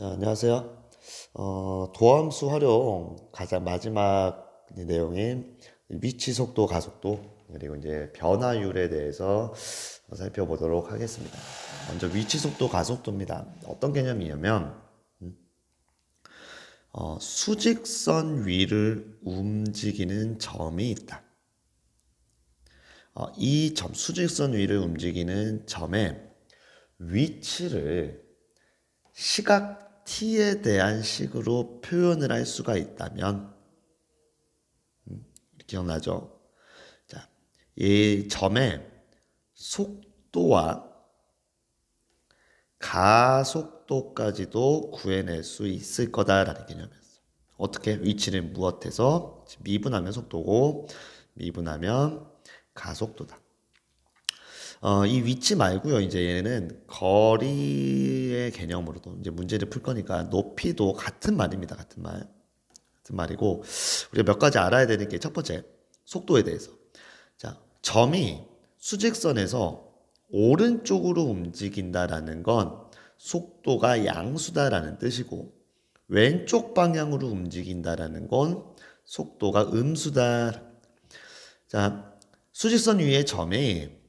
안녕하세요. 도함수 활용 가장 마지막 내용인 위치 속도, 가속도, 그리고 이제 변화율에 대해서 살펴보도록 하겠습니다. 먼저 위치 속도, 가속도입니다. 어떤 개념이냐면, 수직선 위를 움직이는 점이 있다. 이 점, 수직선 위를 움직이는 점의 위치를 시각 t에 대한 식으로 표현을 할 수가 있다면, 기억나죠? 자, 이 점의 속도와 가속도까지도 구해낼 수 있을 거다라는 개념이었어. 어떻게? 위치를 무엇해서 미분하면 속도고 미분하면 가속도다. 이 위치 말고요. 이제 얘는 거리의 개념으로도 이제 문제를 풀 거니까 높이도 같은 말입니다. 같은 말이고 우리가 몇 가지 알아야 되는 게 첫 번째, 속도에 대해서. 자, 점이 수직선에서 오른쪽으로 움직인다라는 건 속도가 양수다라는 뜻이고 왼쪽 방향으로 움직인다라는 건 속도가 음수다. 자, 수직선 위의 점이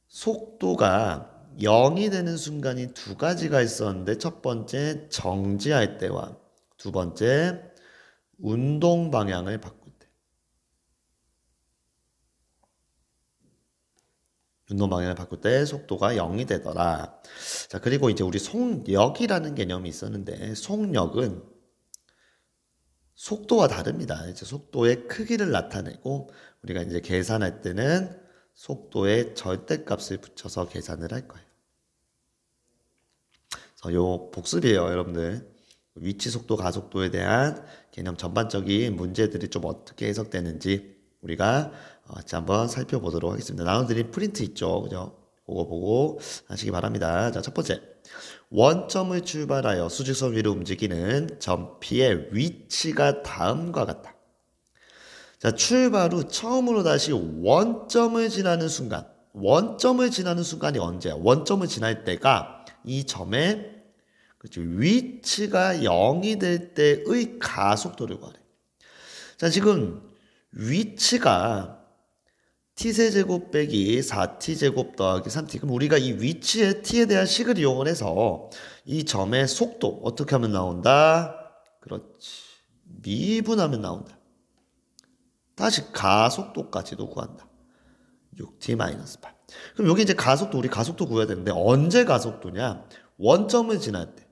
속도가 0이 되는 순간이 두 가지가 있었는데 첫 번째 정지할 때와 두 번째 운동 방향을 바꿀 때. 운동 방향을 바꿀 때 속도가 0이 되더라. 자, 그리고 이제 우리 속력이라는 개념이 있었는데 속력은 속도와 다릅니다. 이제 속도의 크기를 나타내고 우리가 이제 계산할 때는 속도의 절대값을 붙여서 계산을 할 거예요. 그래서 요 복습이에요, 여러분들. 위치 속도, 가속도에 대한 개념 전반적인 문제들이 좀 어떻게 해석되는지 우리가 같이 한번 살펴보도록 하겠습니다. 나눠드린 프린트 있죠, 그죠? 그거 보고 하시기 바랍니다. 자, 첫 번째. 원점을 출발하여 수직선 위로 움직이는 점 P의 위치가 다음과 같다. 자, 출발 후 처음으로 다시 원점을 지나는 순간이 언제야? 원점을 지날 때가 이 점의 그렇죠, 위치가 0이 될 때의 가속도를 구하래. 자, 지금 위치가 t세제곱 빼기 4t제곱 더하기 3t. 그럼 우리가 이 위치의 t에 대한 식을 이용을 해서 이 점의 속도 어떻게 하면 나온다? 그렇지. 미분하면 나온다. 다시 가속도까지도 구한다. 6t-8. 그럼 여기 이제 가속도, 우리 가속도 구해야 되는데 언제 가속도냐? 원점을 지날 때.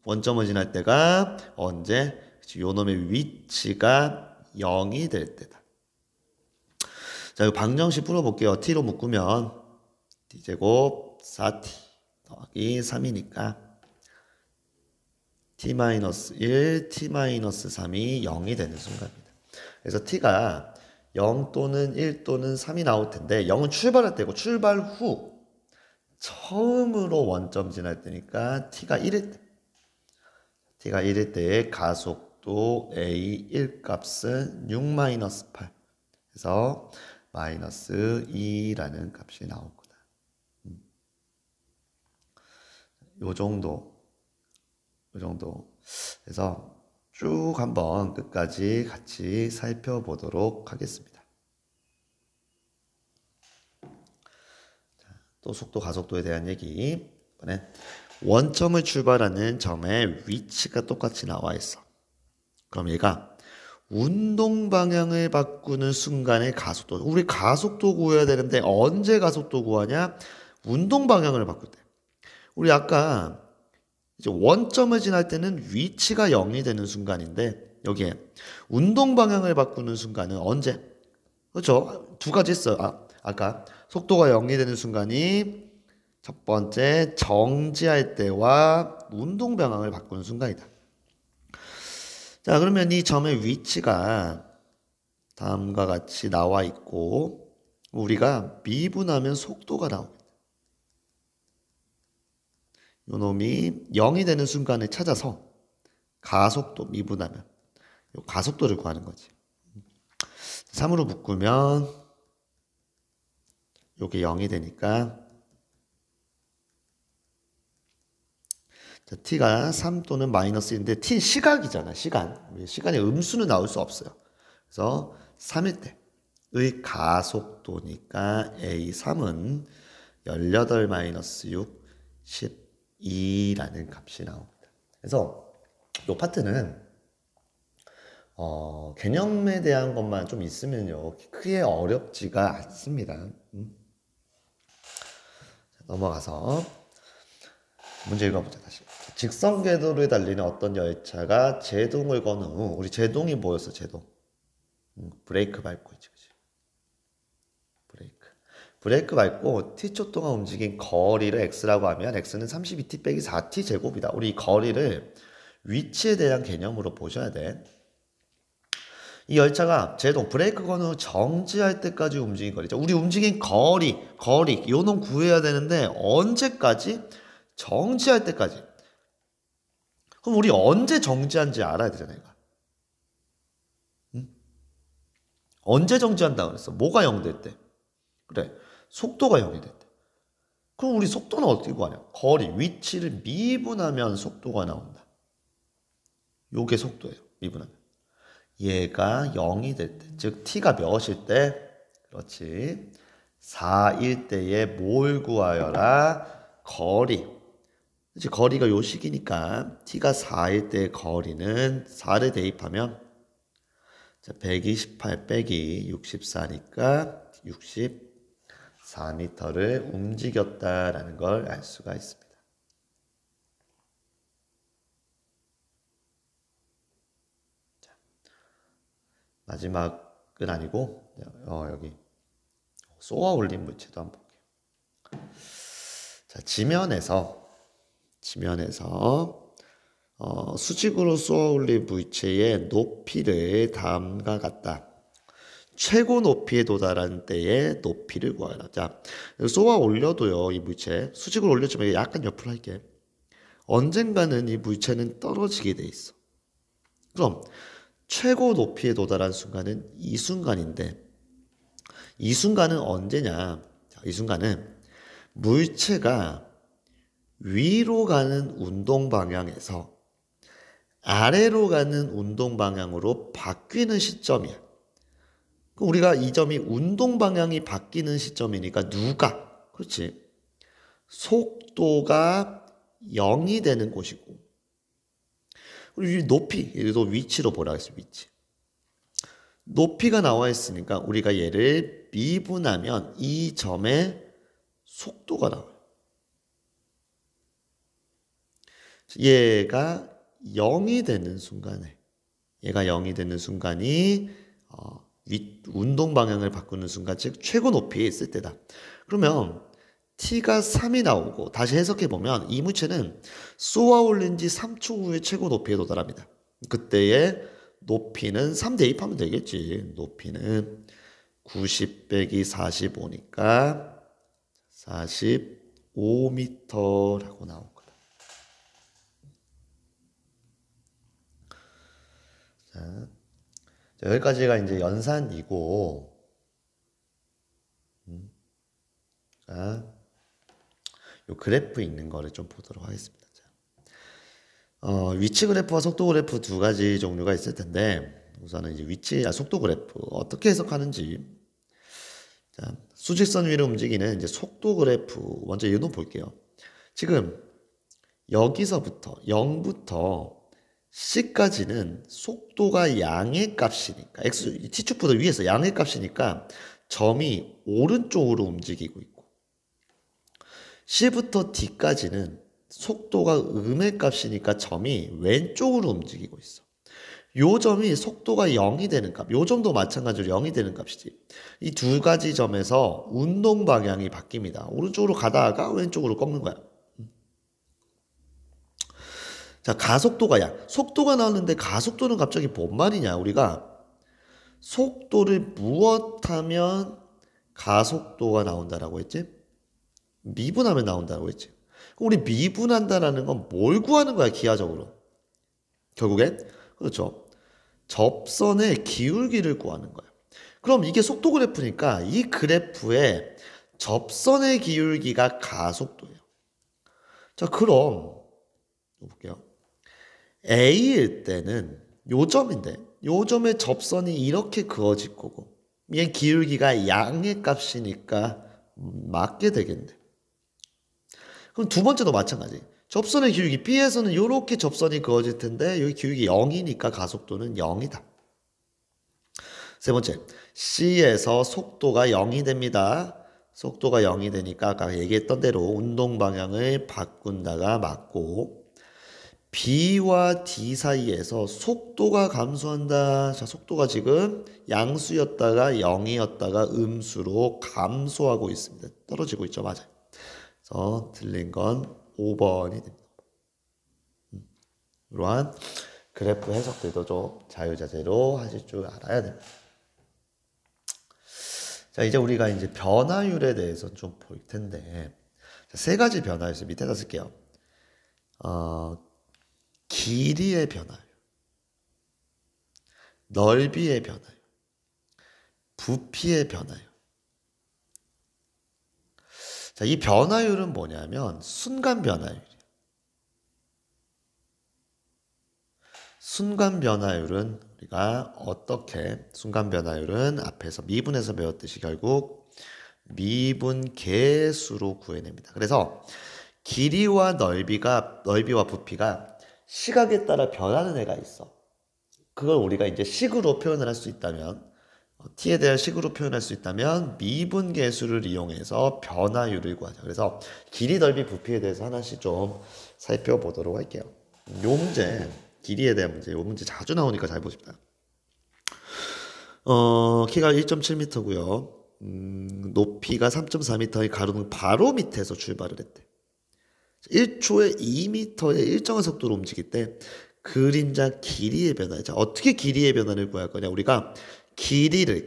원점을 지날 때가 언제? 요 놈의 위치가 0이 될 때다. 자, 이 방정식 풀어볼게요. t로 묶으면 t제곱 4t 더하기 3이니까 t-1, t-3이 0이 되는 순간입니다. 그래서 t가 0 또는 1 또는 3이 나올 텐데 0은 출발할 때고 출발 후 처음으로 원점 지날 때니까 t가 1일 때의 가속도 a1 값은 6-8 그래서 마이너스 2라는 값이 나올 거다. 요 정도. 그래서 쭉 한번 끝까지 같이 살펴보도록 하겠습니다. 자, 또 속도, 가속도에 대한 얘기. 이번엔 원점을 출발하는 점의 위치가 똑같이 나와 있어. 그럼 얘가 운동 방향을 바꾸는 순간의 가속도. 우리 가속도 구해야 되는데 언제 가속도 구하냐? 운동 방향을 바꿀 때. 우리 아까 이제 원점을 지날 때는 위치가 0이 되는 순간인데 여기에 운동 방향을 바꾸는 순간은 언제? 그렇죠? 두 가지 있어요. 아까 속도가 0이 되는 순간이 첫 번째 정지할 때와 운동 방향을 바꾸는 순간이다. 자, 그러면 이 점의 위치가 다음과 같이 나와 있고 우리가 미분하면 속도가 나옵니다. 요 놈이 0이 되는 순간을 찾아서 가속도 미분하면 요 가속도를 구하는 거지. 3으로 묶으면 요게 0이 되니까 자, t가 3 또는 마이너스인데 t는 시각이잖아. 시간의 음수는 나올 수 없어요. 그래서 3일 때의 가속도니까 A3은 18 마이너스 6 12라는 값이 나옵니다. 그래서 이 파트는 개념에 대한 것만 좀 있으면요 크게 어렵지가 않습니다. 자, 넘어가서 문제 읽어보자. 다시. 직선 궤도를 달리는 어떤 열차가 제동을 건 후, 우리 제동이 뭐였어? 제동. 브레이크 밟고 있지, 그치? 브레이크 밟고 t초 동안 움직인 거리를 x라고 하면 x는 32t 빼기 4t 제곱이다. 우리 이 거리를 위치에 대한 개념으로 보셔야 돼. 이 열차가 제동, 브레이크 건 후 정지할 때까지 움직인 거리죠. 우리 움직인 거리, 요놈 구해야 되는데 언제까지? 정지할 때까지. 그럼 우리 언제 정지한지 알아야 되잖아요. 응? 언제 정지한다 그랬어? 뭐가 0 될 때? 그래, 속도가 0이 될 때. 그럼 우리 속도는 어떻게 구하냐? 거리, 위치를 미분하면 속도가 나온다. 요게 속도예요. 미분하면. 얘가 0이 될 때, 즉 t가 몇일 때? 그렇지. 4일 때에 뭘 구하여라? 거리. 그치, 거리가 요 식이니까 t가 4일 때의 거리는 4를 대입하면 자, 128 빼기 64니까 64m를 움직였다라는 걸 알 수가 있습니다. 자, 마지막은 아니고 여기 쏘아 올린 물체도 한번 볼게요. 자, 지면에서 수직으로 쏘아 올린 물체의 높이를 다음과 같다. 최고 높이에 도달한 때의 높이를 구하라. 자, 쏘아 올려도요, 이 물체 수직으로 올려주면 약간 옆으로 할게. 언젠가는 이 물체는 떨어지게 돼 있어. 그럼 최고 높이에 도달한 순간은 이 순간인데, 이 순간은 언제냐? 자, 이 순간은 물체가 위로 가는 운동 방향에서 아래로 가는 운동 방향으로 바뀌는 시점이야. 그럼 우리가 이 점이 운동 방향이 바뀌는 시점이니까 누가? 그렇지. 속도가 0이 되는 곳이고. 그리고 높이, 예를 들어 위치로 보라 했어, 위치. 높이가 나와 있으니까 우리가 얘를 미분하면 이 점의 속도가 나와요. 얘가 0이 되는 순간에, 운동 방향을 바꾸는 순간, 즉 최고 높이에 있을 때다. 그러면 t가 3이 나오고 다시 해석해보면 이 물체는 쏘아 올린 지 3초 후에 최고 높이에 도달합니다. 그때의 높이는 3 대입하면 되겠지. 높이는 90 빼기 45니까 45m라고 나올 거다. 자, 여기까지가 이제 연산이고, 자, 요 그래프 있는 거를 좀 보도록 하겠습니다. 자, 위치 그래프와 속도 그래프 두 가지 종류가 있을 텐데, 우선은 이제 속도 그래프 어떻게 해석하는지. 자, 수직선 위로 움직이는 이제 속도 그래프 먼저 이놈 볼게요. 지금 여기서부터 0부터 C까지는 속도가 양의 값이니까 t축보다 위에서 양의 값이니까 점이 오른쪽으로 움직이고 있고, C부터 D까지는 속도가 음의 값이니까 점이 왼쪽으로 움직이고 있어. 요 점이 속도가 0이 되는 값, 요 점도 마찬가지로 0이 되는 값이지. 이 두 가지 점에서 운동 방향이 바뀝니다. 오른쪽으로 가다가 왼쪽으로 꺾는 거야. 자, 가속도가 속도가 나오는데 가속도는 갑자기 뭔 말이냐? 우리가 속도를 무엇하면 가속도가 나온다라고 했지? 미분하면 나온다고 했지. 우리 미분한다라는 건 뭘 구하는 거야, 기하적으로? 결국엔 그렇죠. 접선의 기울기를 구하는 거야. 그럼 이게 속도 그래프니까 이 그래프의 접선의 기울기가 가속도예요. 자, 그럼 볼게요. A일 때는 요 점인데 요 점의 접선이 이렇게 그어질 거고 얘 기울기가 양의 값이니까 맞게 되겠네. 그럼 두 번째도 마찬가지. 접선의 기울기 B에서는 이렇게 접선이 그어질 텐데 여기 기울기 0이니까 가속도는 0이다. 세 번째, C에서 속도가 0이 됩니다. 속도가 0이 되니까 아까 얘기했던 대로 운동 방향을 바꾼다가 맞고 B와 D 사이에서 속도가 감소한다. 자, 속도가 지금 양수였다가 0이었다가 음수로 감소하고 있습니다. 떨어지고 있죠. 맞아요. 그래서 틀린 건 5번이 됩니다. 이러한 그래프 해석들도 좀 자유자재로 하실 줄 알아야 됩니다. 자, 이제 우리가 이제 변화율에 대해서 좀 볼 텐데, 세 가지 변화율 밑에다 쓸게요. 길이의 변화율, 넓이의 변화율, 부피의 변화율. 자, 이 변화율은 뭐냐면 순간 변화율이에요. 순간 변화율은 우리가 어떻게 순간 변화율은 앞에서 미분에서 배웠듯이 결국 미분 계수로 구해냅니다. 그래서 길이와 넓이와 부피가 시각에 따라 변하는 애가 있어. 그걸 우리가 이제 식으로 표현을 할 수 있다면 t에 대한 식으로 표현할 수 있다면 미분 계수를 이용해서 변화율을 구하자. 그래서 길이, 넓이, 부피에 대해서 하나씩 좀 살펴보도록 할게요. 요 문제 길이에 대한 문제, 요 문제 자주 나오니까 잘 보십니다. 키가 1.7m고요. 높이가 3.4m의 가로등 바로 밑에서 출발을 했대. 1초에 2m의 일정한 속도로 움직일 때 그림자 길이의 변화. 자, 어떻게 길이의 변화를 구할 거냐? 우리가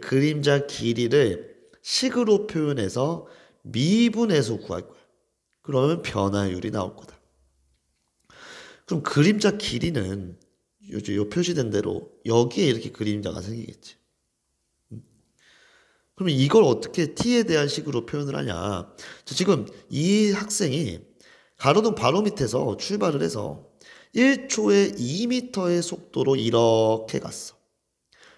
그림자 길이를 식으로 표현해서 미분해서 구할 거야. 그러면 변화율이 나올 거다. 그럼 그림자 길이는 요 표시된 대로 여기에 이렇게 그림자가 생기겠지. 그러면 이걸 어떻게 t에 대한 식으로 표현을 하냐? 지금 이 학생이 가로등 바로 밑에서 출발을 해서 1초에 2m의 속도로 이렇게 갔어.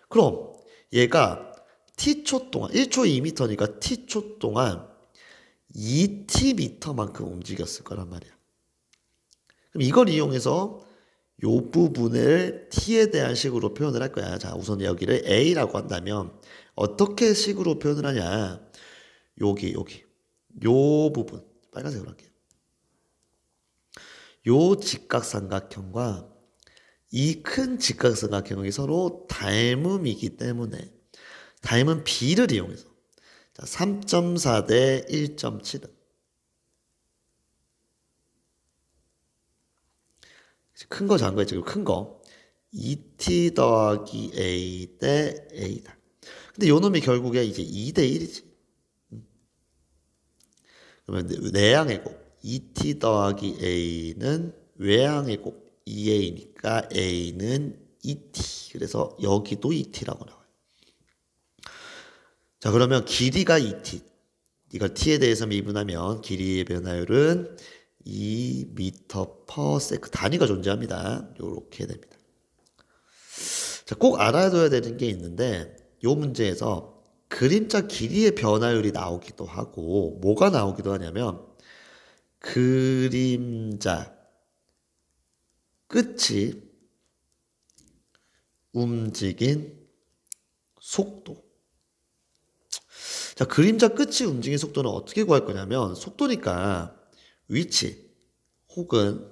그럼 얘가 t초 동안 1초에 2m니까 t초 동안 2t만큼 움직였을 거란 말이야. 그럼 이걸 이용해서 요 부분을 t에 대한 식으로 표현을 할 거야. 자, 우선 여기를 a라고 한다면 어떻게 식으로 표현을 하냐? 여기 요 부분 빨간색으로 할게요. 요 직각삼각형과 이 큰 직각삼각형이 서로 닮음이기 때문에 닮은 B를 이용해서 3.4 대 1.7은 큰 거 작은 거 지금 큰 거 2t 더하기 a 대 a다. 근데 요 놈이 결국에 이제 2 대 1이지. 그러면 내항의 곱 2t 더하기 a는 외항의 곱 2a니까 a는 2t. 그래서 여기도 2t라고 나와요. 자, 그러면 길이가 2t. 이걸 t에 대해서 미분하면 길이의 변화율은 2m/s 단위가 존재합니다. 이렇게 됩니다. 자, 꼭 알아둬야 되는 게 있는데 이 문제에서 그림자 길이의 변화율이 나오기도 하고 뭐가 나오기도 하냐면 그림자 끝이 움직인 속도. 자, 그림자 끝이 움직인 속도는 어떻게 구할 거냐면 속도니까 위치 혹은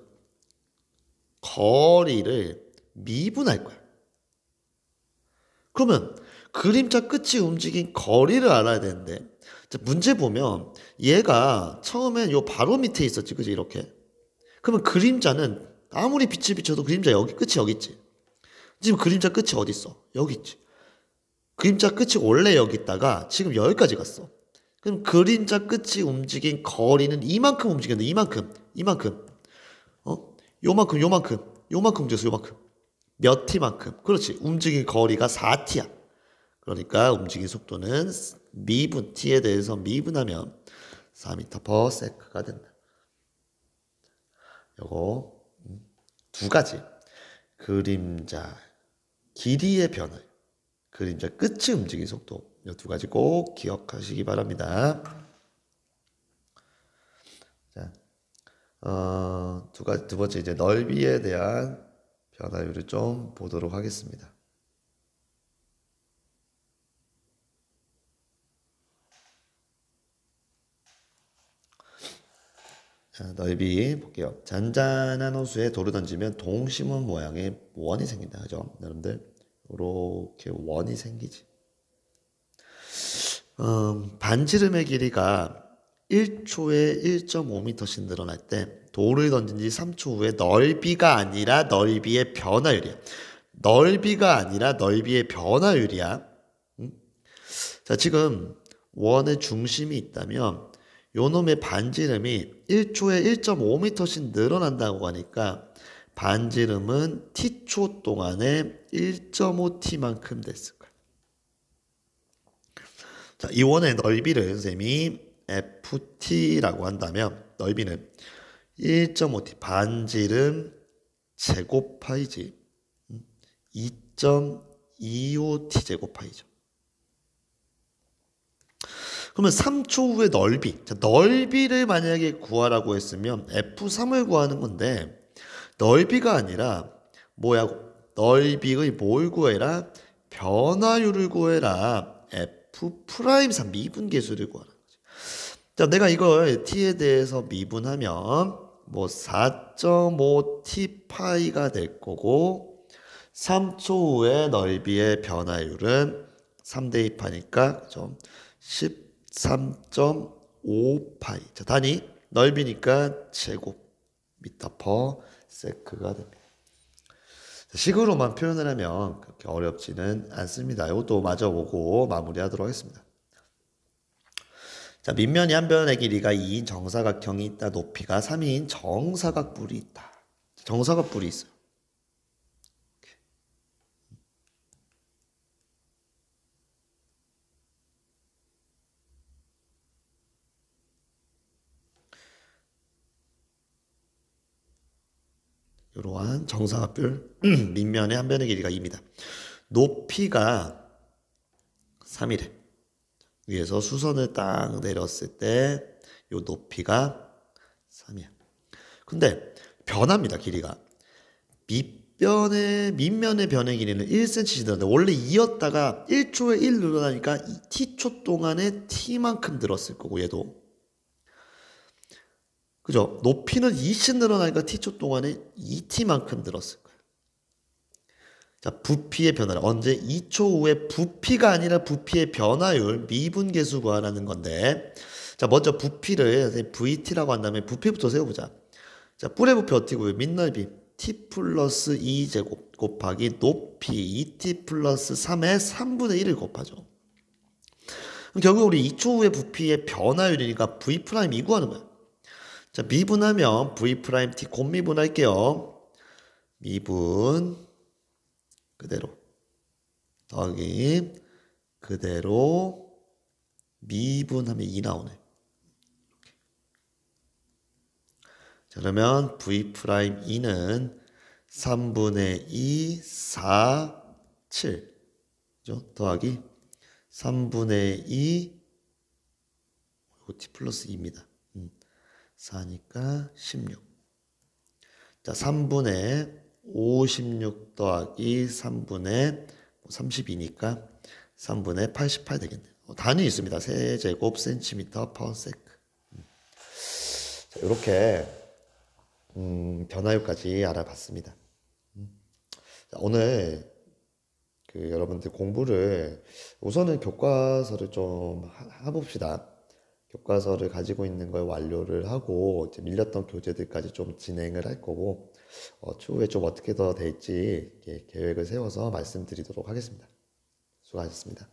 거리를 미분할 거야. 그러면 그림자 끝이 움직인 거리를 알아야 되는데 자, 문제 보면 얘가 처음엔 요 바로 밑에 있었지, 그지? 이렇게. 그러면 그림자는 아무리 빛을 비춰도 그림자 여기 끝이 여기 있지. 지금 그림자 끝이 어디 있어? 여기 있지. 그림자 끝이 원래 여기 있다가 지금 여기까지 갔어. 그럼 그림자 끝이 움직인 거리는 이만큼 움직였는데 이만큼 요만큼 움직였어. 요만큼 몇 t만큼. 그렇지. 움직인 거리가 4t야. 그러니까 움직인 속도는 미분 t에 대해서 미분하면 4m/s가 된다. 요거 두 가지. 그림자 길이의 변화, 그림자 끝이 움직이는 속도. 이 두 가지 꼭 기억하시기 바랍니다. 자, 두 번째 이제 넓이에 대한 변화율을 좀 보도록 하겠습니다. 자, 넓이 볼게요. 잔잔한 호수에 돌을 던지면 동심원 모양의 원이 생긴다. 그죠? 여러분들, 이렇게 원이 생기지. 반지름의 길이가 1초에 1.5m씩 늘어날 때 돌을 던진 지 3초 후에 넓이가 아니라 넓이의 변화율이야. 넓이가 아니라 넓이의 변화율이야. 자, 지금 원의 중심이 있다면 요 놈의 반지름이 1초에 1.5m씩 늘어난다고 하니까 반지름은 t초 동안에 1.5t만큼 됐을 거야. 자, 이 원의 넓이를 선생님이 ft라고 한다면 넓이는 1.5t 반지름 제곱파이지 2.25t 제곱파이죠. 그러면 3초 후의 넓이. 자, 넓이를 만약에 구하라고 했으면 F3을 구하는 건데 넓이가 아니라 뭐야? 넓이의 뭘 구해라? 변화율을 구해라. F'3 미분계수를 구하라. 자, 내가 이걸 t에 대해서 미분하면 뭐 4.5t 파이가 될 거고 3초 후의 넓이의 변화율은 3대 2파니까 좀 13.5파이. 자, 단위 넓이니까 제곱미터 퍼 세크가 됩니다. 식으로만 표현을 하면 그렇게 어렵지는 않습니다. 이것도 마저 보고 마무리하도록 하겠습니다. 자, 밑면이 한 변의 길이가 2인 정사각형이 있다. 높이가 3인 정사각뿔이 있다. 정사각뿔이 있어요. 이러한 정사각뿔 밑면의 한 변의 길이가 2입니다. 높이가 3이래. 위에서 수선을 딱 내렸을 때 이 높이가 3이야. 근데 변합니다. 길이가. 밑면의 변의 길이는 1cm씩 늘었는데 원래 2였다가 1초에 1 늘어나니까 t초 동안에 t만큼 늘었을 거고 얘도. 그죠? 높이는 2씩 늘어나니까 t초 동안에 2t만큼 늘었을 거예요. 자, 부피의 변화를 언제? 2초 후에 부피가 아니라 부피의 변화율 미분계수 구하라는 건데 자, 먼저 부피를 VT라고 한 다음에 부피부터 세워보자. 자, 뿔의 부피 어떻게 구해요? 밑넓이 t 플러스 2제곱 곱하기 높이 2t 플러스 3의 3분의 1을 곱하죠. 그럼 결국 우리 2초 후의 부피의 변화율이니까 V 프라임 2 구하는 거야. 자, 미분하면 V 프라임 t 곱 미분할게요. 미분 그대로 더하기 그대로 미분하면 2 나오네. 자, 그러면 V 프라임 2는 3분의 2, 4, 7 그죠? 더하기 3분의 2 t 플러스 2입니다. 4니까 16. 자, 3분의 56 더하기 3분의 32니까 3분의 88 되겠네요. 단위 있습니다. 세제곱 센티미터 퍼 세크. 자, 이렇게 변화율까지 알아봤습니다. 자, 오늘 여러분들 공부를 우선은 교과서를 좀 해봅시다. 교과서를 가지고 있는 걸 완료를 하고 이제 밀렸던 교재들까지 좀 진행을 할 거고 추후에 좀 어떻게 더 될지 계획을 세워서 말씀드리도록 하겠습니다. 수고하셨습니다.